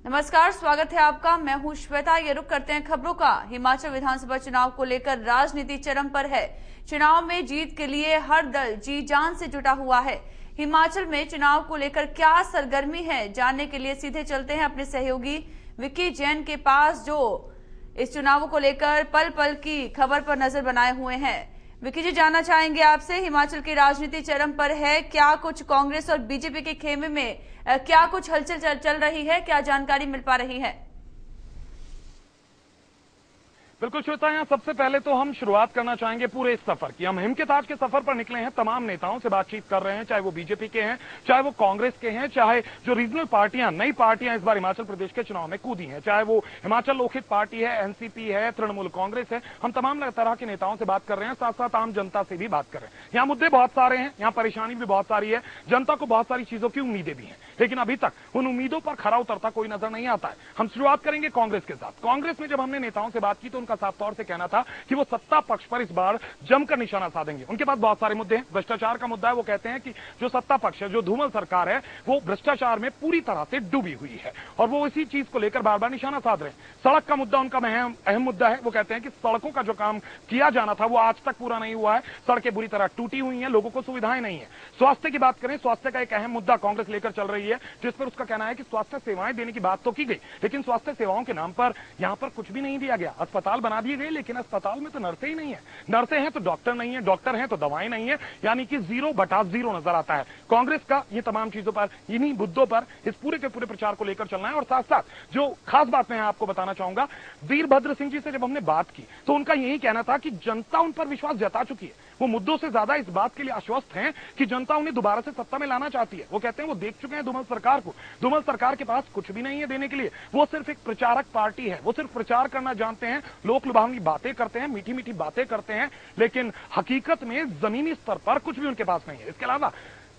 नमस्कार, स्वागत है आपका। मैं हूं श्वेता। ये रुख करते हैं खबरों का। हिमाचल विधानसभा चुनाव को लेकर राजनीति चरम पर है। चुनाव में जीत के लिए हर दल जी जान से जुटा हुआ है। हिमाचल में चुनाव को लेकर क्या सरगर्मी है, जानने के लिए सीधे चलते हैं अपने सहयोगी विक्की जैन के पास, जो इस चुनाव को लेकर पल पल की खबर पर नजर बनाए हुए हैं। विक्की जी, जानना चाहेंगे आपसे, हिमाचल की राजनीति चरम पर है, क्या कुछ कांग्रेस और बीजेपी के खेमे में क्या कुछ हलचल चल रही है, क्या जानकारी मिल पा रही है? बिल्कुल श्वेता, यहाँ सबसे पहले तो हम शुरुआत करना चाहेंगे पूरे इस सफर की। हम हिम के ताज के सफर पर निकले हैं, तमाम नेताओं से बातचीत कर रहे हैं, चाहे वो बीजेपी के हैं, चाहे वो कांग्रेस के हैं, चाहे जो रीजनल पार्टियां, नई पार्टियां इस बार हिमाचल प्रदेश के चुनाव में कूदी हैं, चाहे वो हिमाचल लोकहित पार्टी है, एनसीपी है, तृणमूल कांग्रेस है। हम तमाम तरह के नेताओं से बात कर रहे हैं, साथ साथ आम जनता से भी बात कर रहे हैं। यहाँ मुद्दे बहुत सारे हैं, यहाँ परेशानी भी बहुत सारी है, जनता को बहुत सारी चीजों की उम्मीदें भी हैं, लेकिन अभी तक उन उम्मीदों पर खरा उतरता कोई नजर नहीं आता है। हम शुरुआत करेंगे कांग्रेस के साथ। कांग्रेस में जब हमने नेताओं से बात की तो उनका साफ तौर से कहना था कि वो सत्ता पक्ष पर इस बार जमकर निशाना साधेंगे। उनके पास बहुत सारे मुद्दे हैं। भ्रष्टाचार का मुद्दा है। वो कहते हैं कि जो सत्ता पक्ष है, जो धूमल सरकार है, वो भ्रष्टाचार में पूरी तरह से डूबी हुई है और वो इसी चीज को लेकर बार बार निशाना साध रहे हैं। सड़क का मुद्दा उनका अहम मुद्दा है। वो कहते हैं कि सड़कों का जो काम किया जाना था वो आज तक पूरा नहीं हुआ है। सड़कें बुरी तरह टूटी हुई हैं, लोगों को सुविधाएं नहीं है। स्वास्थ्य की बात करें, स्वास्थ्य का एक अहम मुद्दा कांग्रेस लेकर चल रही है, जिस पर उसका कहना है कि स्वास्थ्य सेवाएं देने की बात तो की गई, लेकिन स्वास्थ्य सेवाओं के नाम पर यहां पर कुछ भी नहीं दिया गया। अस्पताल बना दिए गए, लेकिन अस्पताल में तो नर्सें ही नहीं है, नर्सें हैं तो डॉक्टर नहीं है, डॉक्टर हैं तो दवाएं नहीं है, यानी कि 0/0 नजर आता है। कांग्रेस का ये तमाम चीजों पर, इन्हीं मुद्दों पर इस पूरे के पूरे प्रचार को लेकर चलना है। और साथ साथ जो खास बात मैं आपको बताना चाहूंगा, वीरभद्र सिंह जी से जब हमने बात की तो उनका यही कहना था कि जनता उन पर विश्वास जता चुकी है। वो मुद्दों से ज्यादा इस बात के लिए आश्वस्त हैं कि जनता उन्हें दोबारा से सत्ता में लाना चाहती है। वो कहते हैं वो देख चुके हैं धूमल सरकार को। धूमल सरकार के पास कुछ भी नहीं है देने के लिए। वो सिर्फ एक प्रचारक पार्टी है। वो सिर्फ प्रचार करना जानते हैं, लोक लुभावनी बातें करते हैं, मीठी मीठी बातें करते हैं, लेकिन हकीकत में जमीनी स्तर पर कुछ भी उनके पास नहीं है। इसके अलावा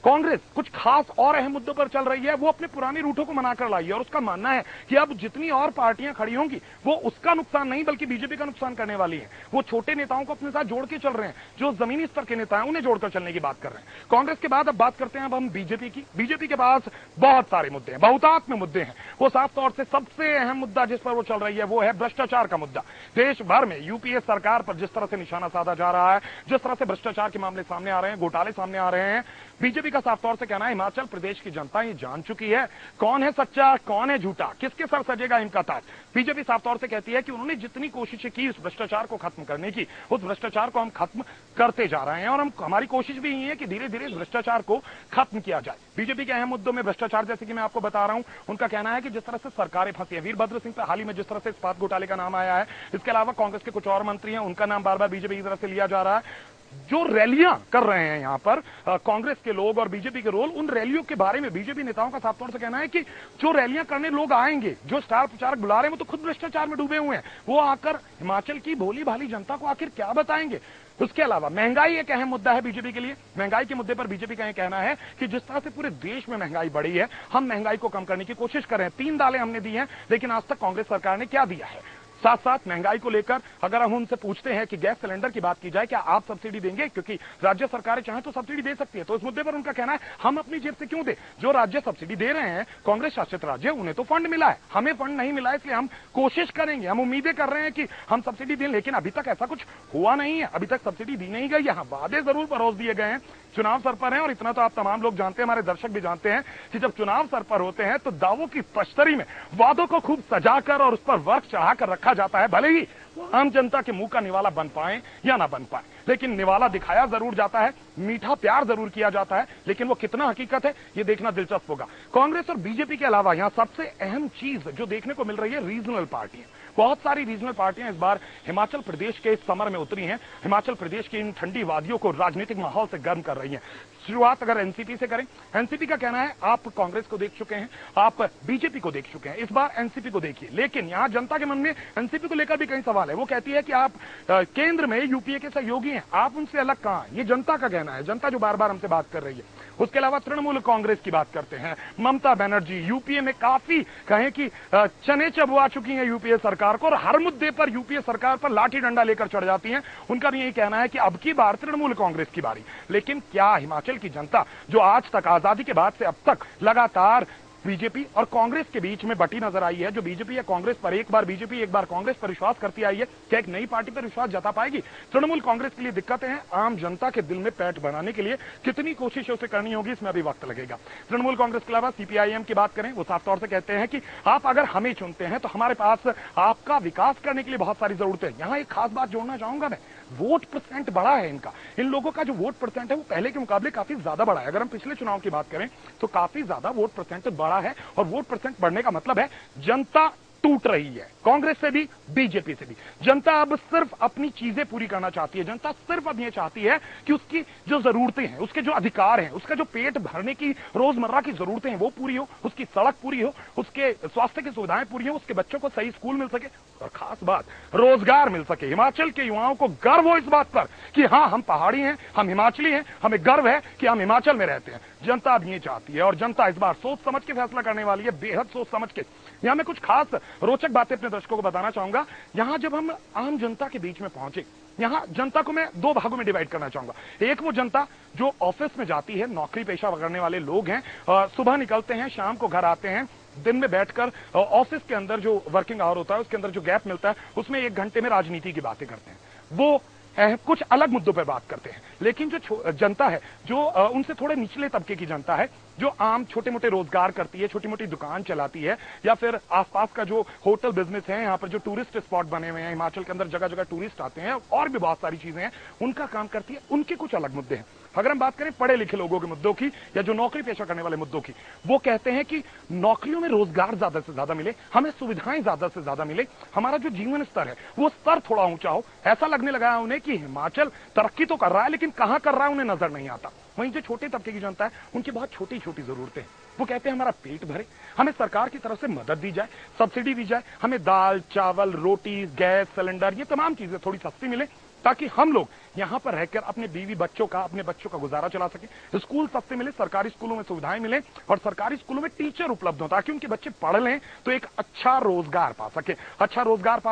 कांग्रेस कुछ खास और अहम मुद्दों पर चल रही है। वो अपने पुराने रूठों को मनाकर लाई है और उसका मानना है कि अब जितनी और पार्टियां खड़ी होंगी वो उसका नुकसान नहीं बल्कि बीजेपी का नुकसान करने वाली है। वो छोटे नेताओं को अपने साथ जोड़ के चल रहे हैं, जो जमीनी स्तर के नेता हैं उन्हें जोड़कर चलने की बात कर रहे हैं। कांग्रेस के बाद अब बात करते हैं अब हम बीजेपी की। बीजेपी के पास बहुत सारे मुद्दे हैं, बहुतात्म्य मुद्दे हैं। वो साफ तौर से सबसे अहम मुद्दा जिस पर वो चल रही है वो है भ्रष्टाचार का मुद्दा। देश भर में यूपीए सरकार पर जिस तरह से निशाना साधा जा रहा है, जिस तरह से भ्रष्टाचार के मामले सामने आ रहे हैं, घोटाले सामने आ रहे हैं, बीजेपी का साफ तौर से कहना है हिमाचल प्रदेश की जनता ये जान चुकी है कौन है सच्चा, कौन है झूठा, किसके सर सजेगा इनका ताज। बीजेपी साफ तौर से कहती है कि उन्होंने जितनी कोशिशें की इस भ्रष्टाचार को खत्म करने की, उस भ्रष्टाचार को हम खत्म करते जा रहे हैं और हमारी कोशिश भी यही है कि धीरे धीरे इस भ्रष्टाचार को खत्म किया जाए। बीजेपी के अहम मुद्दों में भ्रष्टाचार, जैसे कि मैं आपको बता रहा हूं, उनका कहना है कि जिस तरह से सरकारें फंसी है, वीरभद्र सिंह पर हाल ही में जिस तरह से इस्पात घोटाले का नाम आया है, इसके अलावा कांग्रेस के कुछ और मंत्री हैं, उनका नाम बार बार बीजेपी की तरफ से लिया जा रहा है। जो रैलियां कर रहे हैं यहां पर कांग्रेस के लोग और बीजेपी के रोल, उन रैलियों के बारे में बीजेपी नेताओं का साफ तौर से कहना है कि जो रैलियां करने लोग आएंगे, जो स्टार प्रचारक बुला रहे हैं, वो तो खुद भ्रष्टाचार में डूबे हुए हैं। वो आकर हिमाचल की भोली भाली जनता को आखिर क्या बताएंगे। उसके अलावा महंगाई एक अहम मुद्दा है बीजेपी के लिए। महंगाई के मुद्दे पर बीजेपी का यह कहना है कि जिस तरह से पूरे देश में महंगाई बढ़ी है, हम महंगाई को कम करने की कोशिश कर रहे हैं। 3 दालें हमने दी हैं, लेकिन आज तक कांग्रेस सरकार ने क्या दिया है। साथ साथ महंगाई को लेकर अगर हम उनसे पूछते हैं कि गैस सिलेंडर की बात की जाए, क्या आप सब्सिडी देंगे, क्योंकि राज्य सरकारें चाहें तो सब्सिडी दे सकती है, तो इस मुद्दे पर उनका कहना है हम अपनी जेब से क्यों दे। जो राज्य सब्सिडी दे रहे हैं, कांग्रेस शासित राज्य, उन्हें तो फंड मिला है, हमें फंड नहीं मिला है, इसलिए हम कोशिश करेंगे, हम उम्मीदें कर रहे हैं कि हम सब्सिडी दें, लेकिन अभी तक ऐसा कुछ हुआ नहीं है। अभी तक सब्सिडी दी नहीं गई। यहां वादे जरूर परोस दिए गए हैं। चुनाव सर पर हैं और इतना तो आप तमाम लोग जानते हैं, हमारे दर्शक भी जानते हैं कि जब चुनाव सर पर होते हैं तो दावों की तश्तरी में वादों को खूब सजाकर और उस पर वर्क चढ़ाकर रखा जाता है। भले ही आम जनता के मुंह का निवाला बन पाए या ना बन पाए, लेकिन निवाला दिखाया जरूर जाता है, मीठा प्यार जरूर किया जाता है, लेकिन वो कितना हकीकत है ये देखना दिलचस्प होगा। कांग्रेस और बीजेपी के अलावा यहां सबसे अहम चीज जो देखने को मिल रही है, रीजनल पार्टियां। बहुत सारी रीजनल पार्टियां इस बार हिमाचल प्रदेश के समर में उतरी हैं, हिमाचल प्रदेश की इन ठंडी वादियों को राजनीतिक माहौल से गर्म कर रही हैं। शुरुआत अगर एनसीपी से करें, एनसीपी का कहना है आप कांग्रेस को देख चुके हैं, आप बीजेपी को देख चुके हैं, इस बार एनसीपी को देखिए। लेकिन यहां जनता के मन में एनसीपी को लेकर भी कई सवाल है। वो कहती है कि आप केंद्र में यूपीए के सहयोगी हैं, आप उनसे अलग कहां हैं, ये जनता का कहना है, जनता जो बार बार हमसे बात कर रही है। उसके अलावा तृणमूल कांग्रेस की बात करते हैं, ममता बनर्जी यूपीए में काफी कहें कि चने चबवा चुकी हैं यूपीए सरकार को और हर मुद्दे पर यूपीए सरकार पर लाठी डंडा लेकर चढ़ जाती हैं। उनका यही कहना है कि अब की बार तृणमूल कांग्रेस की बारी। लेकिन क्या हिमाचल की जनता, जो आज तक आजादी के बाद से अब तक लगातार बीजेपी और कांग्रेस के बीच में बटी नजर आई है। जो बीजेपी या कांग्रेस पर एक बार बीजेपी एक बार कांग्रेस पर विश्वास करती आई है, क्या एक नई पार्टी पर विश्वास जता पाएगी? तृणमूल कांग्रेस के लिए दिक्कतें हैं, आम जनता के दिल में पैठ बनाने के लिए कितनी कोशिश उसे करनी होगी, इसमें अभी वक्त लगेगा। तृणमूल कांग्रेस के अलावा सीपीआईएम की बात करें, वो साफ तौर से कहते हैं कि आप अगर हमें चुनते हैं तो हमारे पास आपका विकास करने के लिए बहुत सारी जरूरतें हैं। यहां एक खास बात जोड़ना चाहूंगा मैं, वोट परसेंट बड़ा है इनका। इन लोगों का जो वोट परसेंट है वो पहले के मुकाबले काफी ज्यादा बढ़ा है। अगर हम पिछले चुनाव की बात करें तो काफी ज्यादा वोट परसेंट बढ़ा है, और वोट परसेंट बढ़ने का मतलब है जनता टूट रही है, कांग्रेस से भी बीजेपी से भी। जनता अब सिर्फ अपनी चीजें पूरी करना चाहती है। जनता सिर्फ अब यह चाहती है कि उसकी जो जरूरतें हैं, उसके जो अधिकार हैं, उसका जो पेट भरने की रोजमर्रा की जरूरतें हैं वो पूरी हो, उसकी सड़क पूरी हो, उसके स्वास्थ्य की सुविधाएं पूरी हो, उसके बच्चों को सही स्कूल मिल सके, और खास बात रोजगार मिल सके। हिमाचल के युवाओं को गर्व हो इस बात पर कि हां, हम पहाड़ी हैं, हम हिमाचली हैं, हमें गर्व है कि हम हिमाचल में रहते हैं। जनता अब ये चाहती है, और जनता इस बार सोच समझ के फैसला करने वाली है, बेहद सोच समझ के। यहां मैं कुछ खास रोचक बातें अपने दर्शकों को बताना चाहूंगा। यहां जब हम आम जनता के बीच में पहुंचे, यहां जनता को मैं दो भागों में डिवाइड करना चाहूंगा। एक वो जनता जो ऑफिस में जाती है, नौकरी पेशा करने वाले लोग हैं, सुबह निकलते हैं, शाम को घर आते हैं, दिन में बैठकर ऑफिस के अंदर जो वर्किंग आवर होता है उसके अंदर जो गैप मिलता है उसमें 1 घंटे में राजनीति की बातें करते हैं, वो कुछ अलग मुद्दों पर बात करते हैं। लेकिन जो जनता है, जो उनसे थोड़े निचले तबके की जनता है, जो आम छोटे मोटे रोजगार करती है, छोटी मोटी दुकान चलाती है, या फिर आसपास का जो होटल बिजनेस है, यहाँ पर जो टूरिस्ट स्पॉट बने हुए हैं, हिमाचल के अंदर जगह जगह टूरिस्ट आते हैं, और भी बहुत सारी चीजें हैं, उनका काम करती है। उनके कुछ अलग मुद्दे हैं। अगर हम बात करें पढ़े लिखे लोगों के मुद्दों की, या जो नौकरी पेशा करने वाले मुद्दों की, वो कहते हैं कि नौकरियों में रोजगार ज्यादा से ज्यादा मिले, हमें सुविधाएं ज्यादा से ज्यादा मिले, हमारा जो जीवन स्तर है वो स्तर थोड़ा ऊंचा हो। ऐसा लगने लगा है उन्हें कि हिमाचल तरक्की तो कर रहा है, लेकिन कहां कर रहा है उन्हें नजर नहीं आता। वहीं जो छोटे तबके की जनता है, उनकी बहुत छोटी छोटी जरूरतें हैं। वो कहते हैं हमारा पेट भरे, हमें सरकार की तरफ से मदद दी जाए, सब्सिडी दी जाए, हमें दाल चावल रोटी गैस सिलेंडर ये तमाम चीजें थोड़ी सस्ती मिले, ताकि हम लोग यहां पर रहकर अपने बीवी बच्चों का, अपने बच्चों का गुजारा चला सके। स्कूल सस्ते मिले, सरकारी स्कूलों में सुविधाएं मिले, और सरकारी स्कूलों में टीचर उपलब्ध हो, ताकि उनके बच्चे पढ़ लें तो एक अच्छा रोजगार पा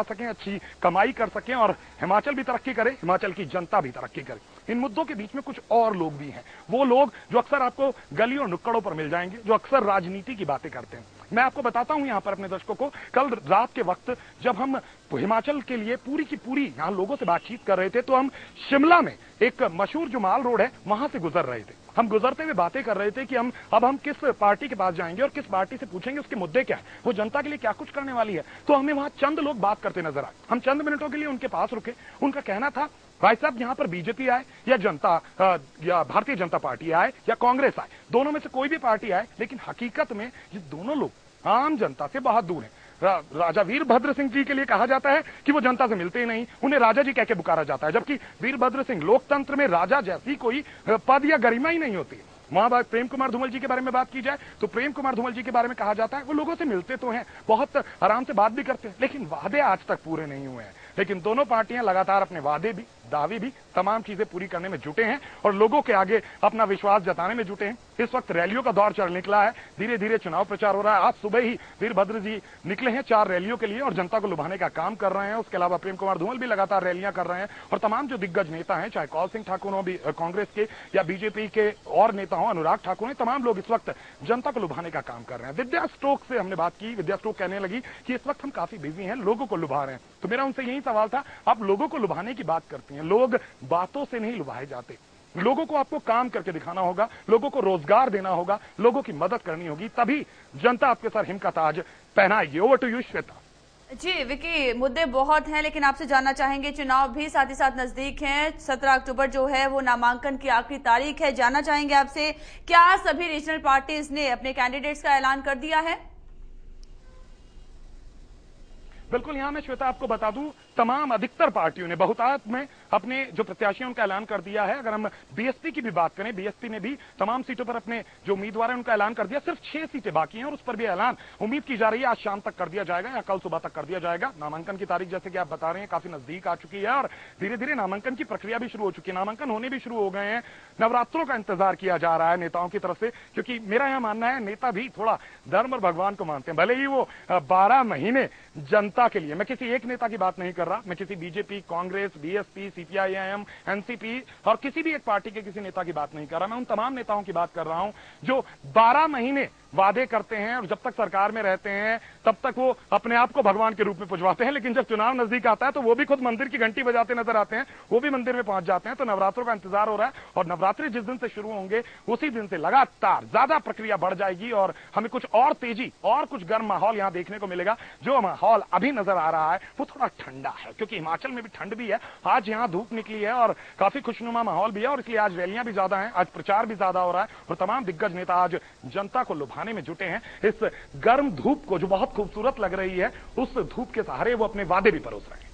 सके, अच्छी कमाई कर सकें, और हिमाचल भी तरक्की करे, हिमाचल की जनता भी तरक्की करे। इन मुद्दों के बीच में कुछ और लोग भी हैं, वो लोग जो अक्सर आपको गली और नुक्कड़ों पर मिल जाएंगे, जो अक्सर राजनीति की बातें करते हैं। मैं आपको बताता हूं यहां पर अपने दर्शकों को, कल रात के वक्त जब हम हिमाचल के लिए पूरी की पूरी यहां लोगों से बातचीत कर रहे थे, तो हम शिमला में एक मशहूर जो माल रोड है वहां से गुजर रहे थे। हम गुजरते हुए बातें कर रहे थे कि हम किस पार्टी के पास जाएंगे और किस पार्टी से पूछेंगे उसके मुद्दे क्या है, वो जनता के लिए क्या कुछ करने वाली है। तो हमें वहां चंद लोग बात करते नजर आए। हम चंद मिनटों के लिए उनके पास रुके। उनका कहना था, भाई साहब यहां पर बीजेपी आए या या भारतीय जनता पार्टी आए या कांग्रेस आए, दोनों में से कोई भी पार्टी आए, लेकिन हकीकत में ये दोनों लोग आम जनता से बहुत दूर हैं। राजा वीरभद्र सिंह जी के लिए कहा जाता है कि वो जनता से मिलते ही नहीं, उन्हें राजा जी कह के पुकारा जाता है, जबकि वीरभद्र सिंह लोकतंत्र में राजा जैसी कोई पद या गरिमा ही नहीं होती। वहां प्रेम कुमार धूमल जी के बारे में बात की जाए तो प्रेम कुमार धूमल जी के बारे में कहा जाता है वो लोगों से मिलते तो हैं, बहुत आराम से बात भी करते हैं, लेकिन वादे आज तक पूरे नहीं हुए हैं। लेकिन दोनों पार्टियां लगातार अपने वादे भी, दावे भी, तमाम चीजें पूरी करने में जुटे हैं और लोगों के आगे अपना विश्वास जताने में जुटे हैं। इस वक्त रैलियों का दौर चल निकला है, धीरे धीरे चुनाव प्रचार हो रहा है। आज सुबह ही वीरभद्र जी निकले हैं 4 रैलियों के लिए और जनता को लुभाने का काम कर रहे हैं। उसके अलावा प्रेम कुमार धूमल भी लगातार रैलियां कर रहे हैं और तमाम जो दिग्गज नेता हैं, चाहे कौल सिंह ठाकुर हो कांग्रेस के या बीजेपी के और नेता हो, अनुराग ठाकुर हैं, तमाम लोग इस वक्त जनता को लुभाने का काम कर रहे हैं। विद्या स्टोक से हमने बात की, विद्या स्टोक कहने लगी कि इस वक्त हम काफी बिजी हैं, लोगों को लुभा रहे हैं। तो मेरा उनसे यही सवाल था, आप लोगों को लुभाने की बात करती हैं, लोग बातों से नहीं लुभाए जाते, लोगों को आपको काम करके दिखाना होगा, लोगों को रोजगार देना होगा, लोगों की मदद करनी होगी, तभी जनता आपके सर हिम का ताज पहनाएगी। Over to you Shweta. जी विकी, मुद्दे बहुत हैं, लेकिन आपसे जानना चाहेंगे, चुनाव भी साथ ही साथ नजदीक हैं, 17 अक्टूबर जो है वो नामांकन की आखिरी तारीख है। जानना चाहेंगे आपसे, क्या सभी रीजनल पार्टीज ने अपने कैंडिडेट्स का ऐलान कर दिया है? बिल्कुल, यहां मैं श्वेता आपको बता दूं, तमाम अधिकतर पार्टियों ने बहुतायत में अपने जो प्रत्याशियों उनका ऐलान कर दिया है। अगर हम बीएसपी की भी बात करें, बीएसपी ने भी तमाम सीटों पर अपने जो उम्मीदवार हैं उनका ऐलान कर दिया। सिर्फ 6 सीटें बाकी हैं और उस पर भी ऐलान उम्मीद की जा रही है आज शाम तक कर दिया जाएगा या कल सुबह तक कर दिया जाएगा। नामांकन की तारीख जैसे कि आप बता रहे हैं काफी नजदीक आ चुकी है और धीरे धीरे नामांकन की प्रक्रिया भी शुरू हो चुकी है, नामांकन होने भी शुरू हो गए हैं। नवरात्रों का इंतजार किया जा रहा है नेताओं की तरफ से, क्योंकि मेरा यह मानना है नेता भी थोड़ा धर्म और भगवान को मानते हैं। भले ही वो 12 महीने जनता जनता के लिए, मैं किसी एक नेता की बात नहीं कर रहा, मैं किसी BJP, Congress, BSP, CPIM, NCP और किसी भी एक पार्टी के किसी नेता की बात नहीं कर रहा, मैं उन तमाम नेताओं की बात कर रहा हूं जो 12 महीने वादे करते हैं और जब तक सरकार में रहते हैं तब तक वो अपने आप को भगवान के रूप में पुजवाते हैं, लेकिन जब चुनाव नजदीक आता है तो वो भी खुद मंदिर की घंटी बजाते नजर आते हैं, वो भी मंदिर में पहुंच जाते हैं। तो नवरात्रों का इंतजार हो रहा है और नवरात्रि जिस दिन से शुरू होंगे उसी दिन से लगातार ज्यादा प्रक्रिया बढ़ जाएगी और हमें कुछ और तेजी और कुछ गर्म माहौल यहां देखने को मिलेगा। जो माहौल अभी नजर आ रहा है वो थोड़ा ठंडा है क्योंकि हिमाचल में भी ठंड भी है, आज यहां धूप निकली है और काफी खुशनुमा माहौल भी है और इसलिए आज रैलियां भी ज्यादा हैं, आज प्रचार भी ज्यादा हो रहा है और तमाम दिग्गज नेता आज जनता को लुभाने में जुटे हैं। इस गर्म धूप को जो बहुत खूबसूरत लग रही है उस धूप के सहारे वो अपने वादे भी परोस रहे हैं।